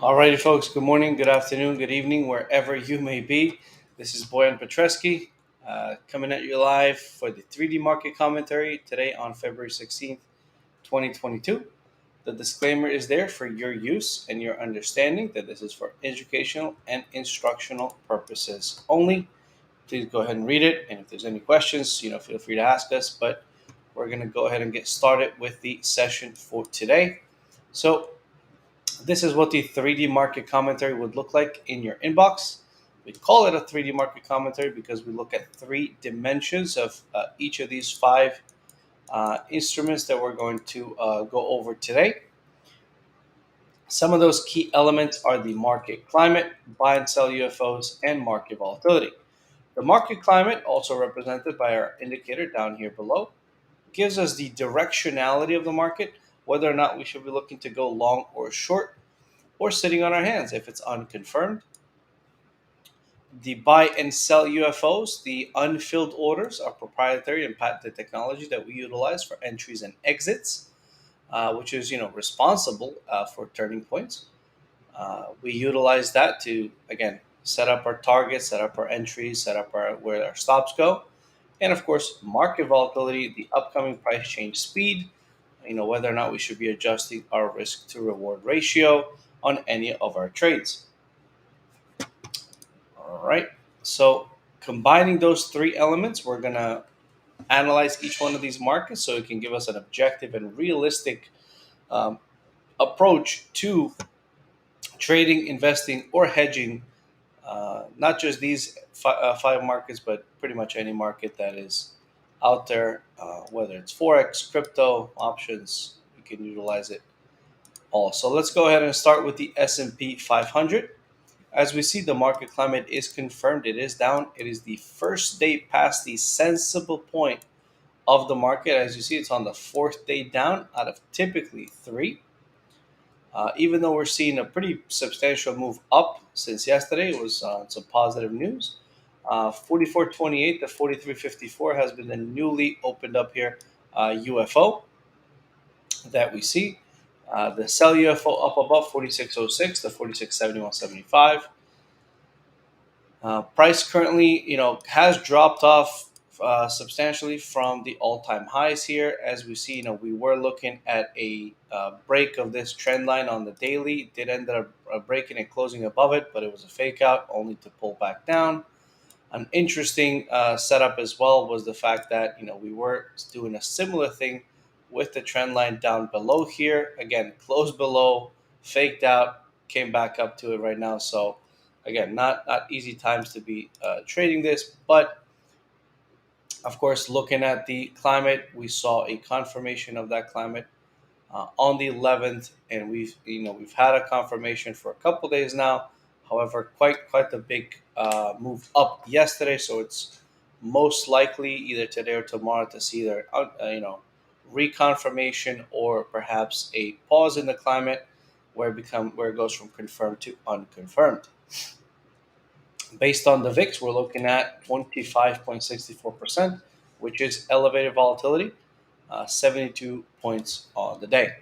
Alrighty, folks. Good morning, good afternoon, good evening, wherever you may be. This is Bojan Petreski coming at you live for the 3D market commentary today on February 16th, 2022. The disclaimer is there for your use and your understanding that this is for educational and instructional purposes only. Please go ahead and read it, and if there's any questions, feel free to ask us. But we're going to go ahead and get started with the session for today. So this is what the 3D market commentary would look like in your inbox. We call it a 3D market commentary because we look at three dimensions of each of these five instruments that we're going to go over today. Some of those key elements are the market climate, buy and sell UFOs, and market volatility. The market climate, also represented by our indicator down here below, gives us the directionality of the market, whether or not we should be looking to go long or short, or sitting on our hands if it's unconfirmed. The buy and sell UFOs, the unfilled orders, are proprietary and patented technology that we utilize for entries and exits, which is responsible for turning points. We utilize that to again set up our targets, set up our entries, set up where our stops go, and of course market volatility, the upcoming price change speed. Whether or not we should be adjusting our risk to reward ratio on any of our trades. All right. So combining those three elements, we're going to analyze each one of these markets so it can give us an objective and realistic approach to trading, investing, or hedging, not just these five markets, but pretty much any market that is out there, whether it's Forex, crypto, options, you can utilize it all. So let's go ahead and start with the S&P 500. As we see, the market climate is confirmed. It is down. It is the first day past the sensible point of the market. As you see, it's on the fourth day down out of typically three. Even though we're seeing a pretty substantial move up since yesterday, it was some positive news. 44.28 to 43.54 has been the newly opened up here UFO that we see. The sell UFO up above 46.06 to 46.71.75. Price currently, has dropped off substantially from the all-time highs here. As we see, we were looking at a break of this trend line on the daily. It did end up breaking and closing above it, but it was a fake out, only to pull back down. An interesting setup as well was the fact that we were doing a similar thing with the trend line down below here. Again, closed below, faked out, came back up to it right now. So again, not easy times to be trading this, but of course, looking at the climate, we saw a confirmation of that climate on the 11th, and we've had a confirmation for a couple days now. However, quite the big move up yesterday, so it's most likely either today or tomorrow to see either reconfirmation or perhaps a pause in the climate where it goes from confirmed to unconfirmed. Based on the VIX, we're looking at 25.64%, which is elevated volatility, 72 points on the day.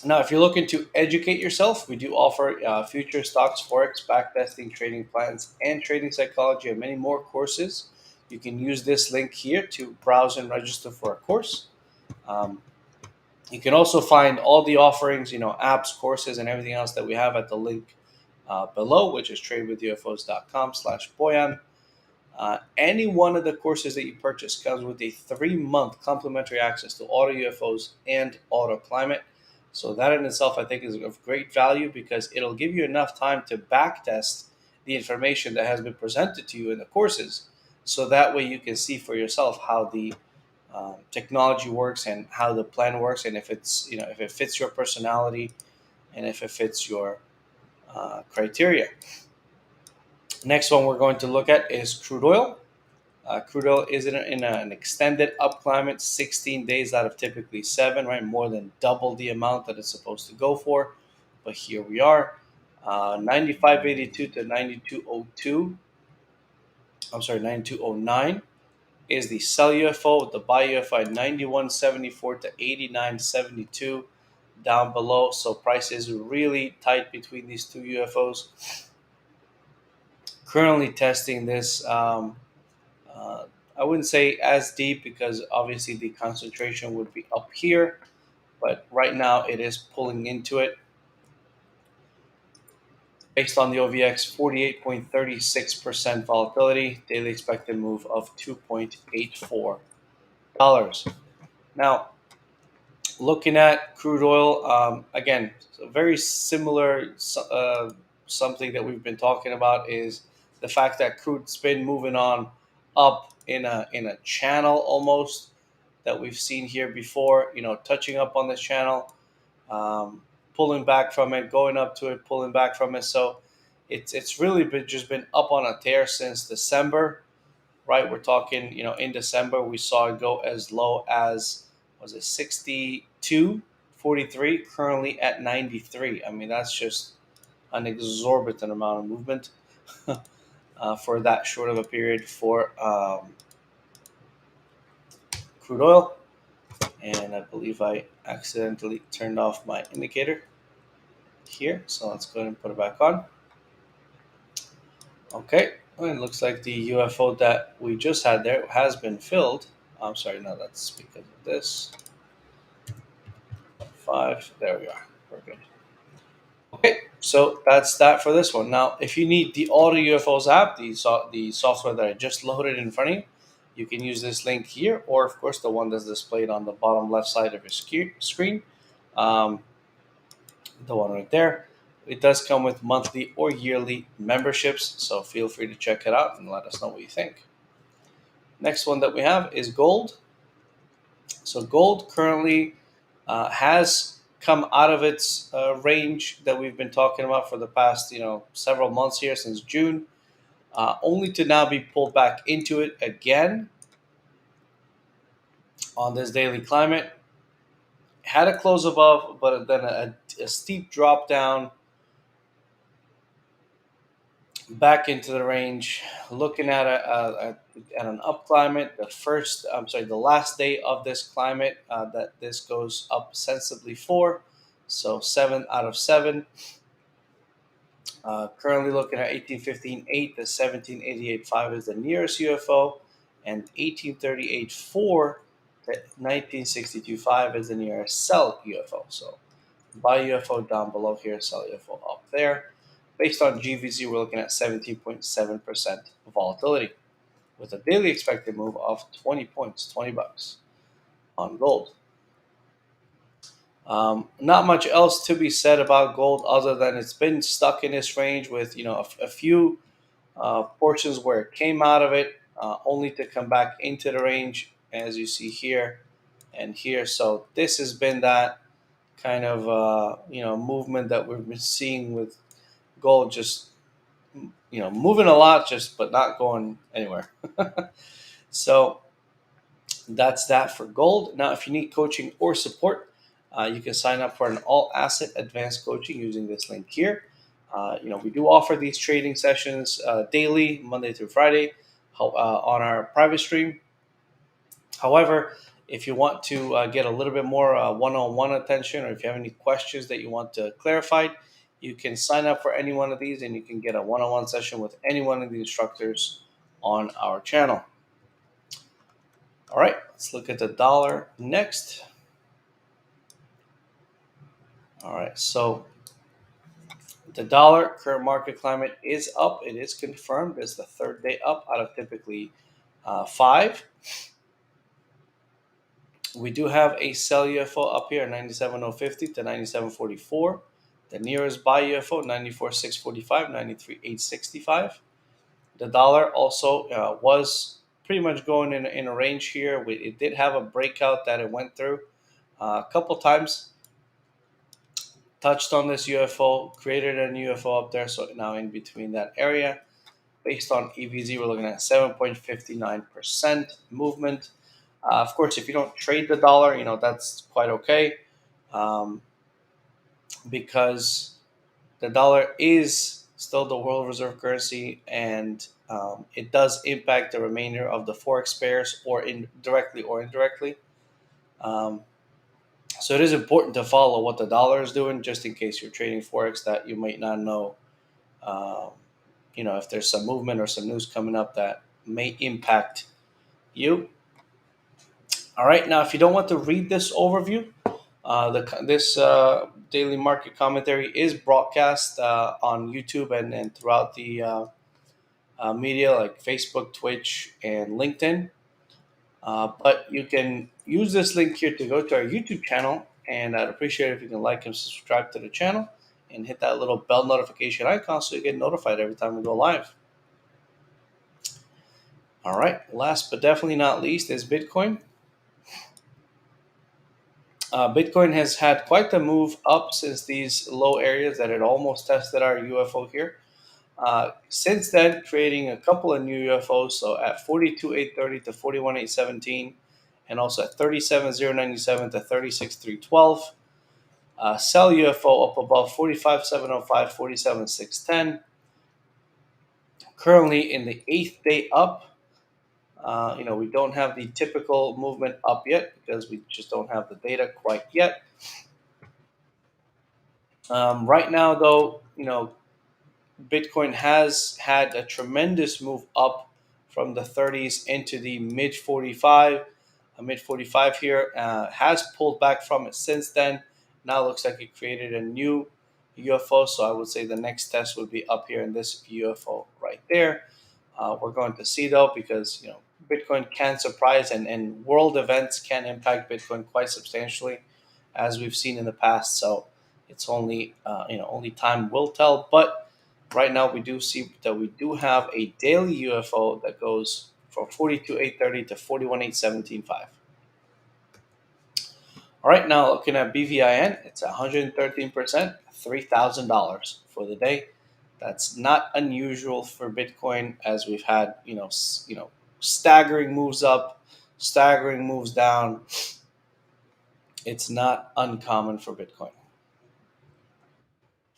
Now, if you're looking to educate yourself, we do offer future stocks, Forex, backtesting, trading plans, and trading psychology, and many more courses. You can use this link here to browse and register for a course. You can also find all the offerings, apps, courses, and everything else that we have at the link below, which is tradewithufos.com/Bojan. Any one of the courses that you purchase comes with a 3-month complimentary access to auto UFOs and auto climate. So that in itself, I think, is of great value because it'll give you enough time to backtest the information that has been presented to you in the courses. So that way you can see for yourself how the technology works and how the plan works, and if it's if it fits your personality and if it fits your criteria. Next one we're going to look at is crude oil. Crude oil is in an extended up climate, 16 days out of typically 7, right? More than double the amount that it's supposed to go for. But here we are, 95.82 to 92.02. I'm sorry, 92.09 is the sell UFO. The buy UFO at 91.74 to 89.72. down below. So price is really tight between these two UFOs. Currently testing this. Uh, I wouldn't say as deep because obviously the concentration would be up here, but right now it is pulling into it. Based on the OVX, 48.36% volatility, daily expected move of $2.84. Now, looking at crude oil, again, so very similar. Something that we've been talking about is the fact that crude's been moving on up in a channel almost that we've seen here before. Touching up on this channel, um, pulling back from it, going up to it, pulling back from it. So it's really just been up on a tear since December, right? We're talking, in December we saw it go as low as, was it 62.43, currently at 93. I mean, that's just an exorbitant amount of movement for that short of a period for crude oil. And I believe I accidentally turned off my indicator here. So let's go ahead and put it back on. Okay. Well, it looks like the UFO that we just had there has been filled. I'm sorry, no, that's because of this. 5. There we are. We're good. Okay, so that's that for this one. Now, if you need the Auto UFOs app, the software that I just loaded in front of you, you can use this link here, or of course the one that's displayed on the bottom left side of your screen. Um, the one right there. It does come with monthly or yearly memberships, so feel free to check it out and let us know what you think. Next one that we have is gold. So gold currently has come out of its range that we've been talking about for the past, several months here since June, only to now be pulled back into it again on this daily climate. Had a close above, but then a steep drop down back into the range. Looking at at an up climate, the last day of this climate that this goes up sensibly for, so 7 out of 7. Currently looking at 1815.8, the 1788.5 is the nearest UFO, and 1838.4 to 1962.5 is the nearest cell UFO. So buy UFO down below here, sell UFO up there. Based on GVZ, we're looking at 17.7% volatility with a daily expected move of 20 points, $20 on gold. Not much else to be said about gold other than it's been stuck in this range with a few portions where it came out of it, only to come back into the range as you see here and here. So this has been that kind of movement that we've been seeing with gold, just moving a lot, just but not going anywhere. So that's that for gold. Now, if you need coaching or support, you can sign up for an all asset advanced coaching using this link here. We do offer these trading sessions daily, Monday through Friday, on our private stream. However, if you want to get a little bit more one-on-one attention, or if you have any questions that you want to clarified, you can sign up for any one of these and you can get a one-on-one session with any one of the instructors on our channel. All right, let's look at the dollar next. All right, so the dollar current market climate is up. It is confirmed. It's the third day up out of typically 5. We do have a sell UFO up here at 97.050 to 97.44. The nearest buy UFO 94.645, 93.865. The dollar also was pretty much going in a range here. It did have a breakout that it went through a couple times. Touched on this UFO, created a new UFO up there, so now in between that area. Based on EVZ, we're looking at 7.59% movement. Of course, if you don't trade the dollar, that's quite okay, because the dollar is still the world reserve currency, and it does impact the remainder of the forex pairs, or directly or indirectly. So it is important to follow what the dollar is doing, just in case you're trading forex that you might not know. Um, if there's some movement or some news coming up that may impact you. All right, now if you don't want to read this overview, this daily market commentary is broadcast on YouTube and throughout the media like Facebook, Twitch, and LinkedIn. But you can use this link here to go to our YouTube channel, and I'd appreciate it if you can like and subscribe to the channel and hit that little bell notification icon so you get notified every time we go live. All right, last but definitely not least is Bitcoin. Bitcoin has had quite the move up since these low areas that it almost tested our UFO here. Since then, creating a couple of new UFOs, so at 42,830 to 41,817, and also at 37,097 to 36,312. Sell UFO up above 45,705, 47,610. Currently in the 8th day up. We don't have the typical movement up yet because we just don't have the data quite yet. Right now, though, Bitcoin has had a tremendous move up from the 30s into the mid 45 here. Has pulled back from it since then. Now looks like it created a new UFO. So I would say the next test would be up here in this UFO right there. We're going to see though, because Bitcoin can surprise and world events can impact Bitcoin quite substantially, as we've seen in the past. So it's only time will tell. But right now we do see that we do have a daily UFO that goes from 42,830 to 41,817.5. All right, now looking at BVIN, it's 113%, $3,000 for the day. That's not unusual for Bitcoin, as we've had staggering moves up, staggering moves down. It's not uncommon for Bitcoin.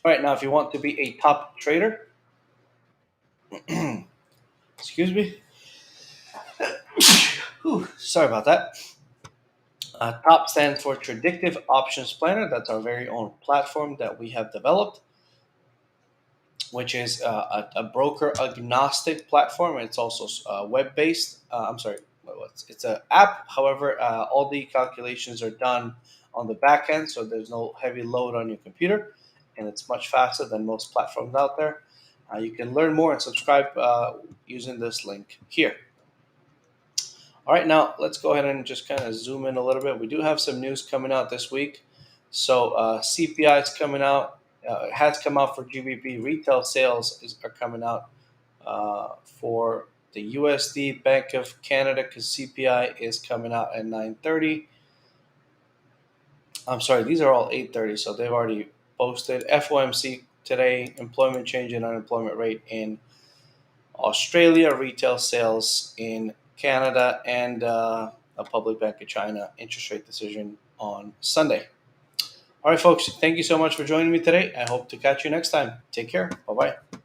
All right, now if you want to be a top trader, excuse me, sorry about that. Top stands for Tradictive Options Planner. That's our very own platform that we have developed, which is a broker agnostic platform. It's also web based. I'm sorry, it's an app. However, all the calculations are done on the back end, so there's no heavy load on your computer, and it's much faster than most platforms out there. You can learn more and subscribe using this link here. All right, now let's go ahead and just kind of zoom in a little bit. We do have some news coming out this week. So CPI is coming out. It has come out for GBP. Retail sales are coming out for the USD Bank of Canada, because CPI is coming out at 9:30. I'm sorry, these are all 8:30, so they've already posted. FOMC today, employment change and unemployment rate in Australia, retail sales in Canada, and a public Bank of China interest rate decision on Sunday. All right, folks, thank you so much for joining me today. I hope to catch you next time. Take care. Bye-bye.